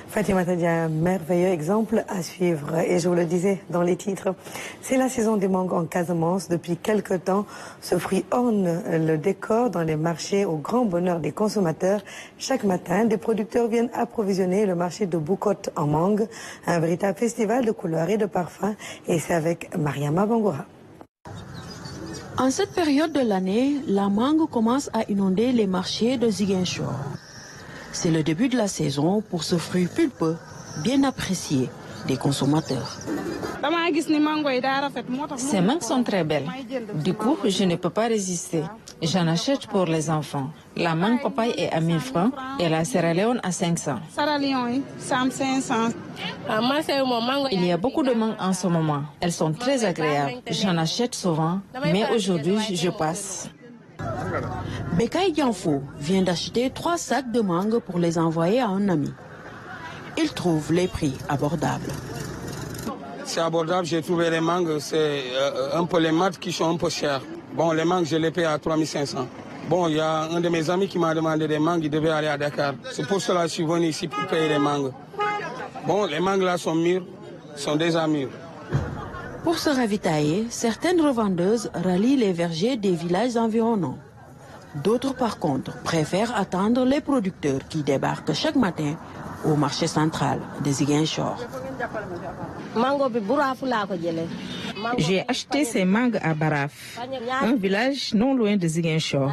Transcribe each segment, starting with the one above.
Fatima Tadia, un merveilleux exemple à suivre. Et je vous le disais dans les titres, c'est la saison des mangues en Casamance. Depuis quelque temps, ce fruit orne le décor dans les marchés au grand bonheur des consommateurs. Chaque matin, des producteurs viennent approvisionner le marché de Boucotte en mangue. Un véritable festival de couleurs et de parfums. Et c'est avec Mariama Bangoura. En cette période de l'année, la mangue commence à inonder les marchés de Ziguinchor. C'est le début de la saison pour ce fruit pulpeux, bien apprécié des consommateurs. Ces mangues sont très belles. Du coup, je ne peux pas résister. J'en achète pour les enfants. La mangue papaye est à 1000 francs et la Sierra Leone à 500. Il y a beaucoup de mangues en ce moment. Elles sont très agréables. J'en achète souvent, mais aujourd'hui, je passe. Bekay Dianfo vient d'acheter 3 sacs de mangue pour les envoyer à un ami. Il trouve les prix abordables. C'est abordable, j'ai trouvé les mangues, c'est un peu les maths qui sont un peu chers. Bon, les mangues, je les paye à 3500. Bon, il y a un de mes amis qui m'a demandé des mangues, il devait aller à Dakar. C'est pour cela que je suis venu ici pour payer les mangues. Bon, les mangues là sont mûres, sont déjà mûres. Pour se ravitailler, certaines revendeuses rallient les vergers des villages environnants. D'autres, par contre, préfèrent attendre les producteurs qui débarquent chaque matin au marché central de Ziguinchor. J'ai acheté ces mangues à Baraf, un village non loin de Ziguinchor.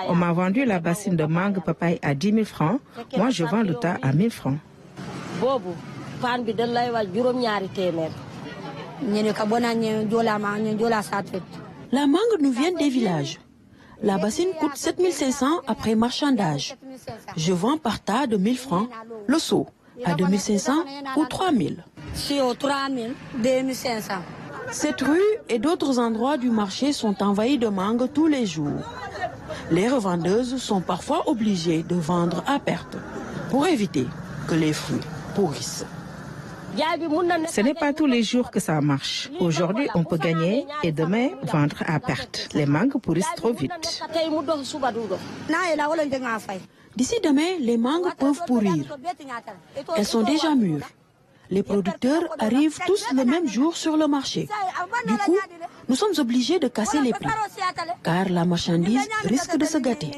On m'a vendu la bassine de mangue papaye à 10 000 francs. Moi, je vends le tas à 1000 francs. La mangue nous vient des villages. La bassine coûte 7500 après marchandage. Je vends par tas de 1000 francs, le seau à 2500 ou 3000. Cette rue et d'autres endroits du marché sont envahis de mangues tous les jours. Les revendeuses sont parfois obligées de vendre à perte pour éviter que les fruits pourrissent. Ce n'est pas tous les jours que ça marche. Aujourd'hui, on peut gagner et demain, vendre à perte. Les mangues pourrissent trop vite. D'ici demain, les mangues peuvent pourrir. Elles sont déjà mûres. Les producteurs arrivent tous le même jour sur le marché. Du coup, nous sommes obligés de casser les prix, car la marchandise risque de se gâter.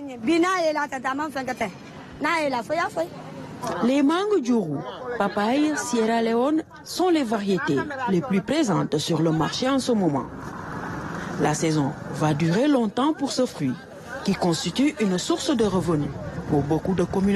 Les mangues Djourou, papaye, Sierra Leone sont les variétés les plus présentes sur le marché en ce moment. La saison va durer longtemps pour ce fruit, qui constitue une source de revenus pour beaucoup de communautés.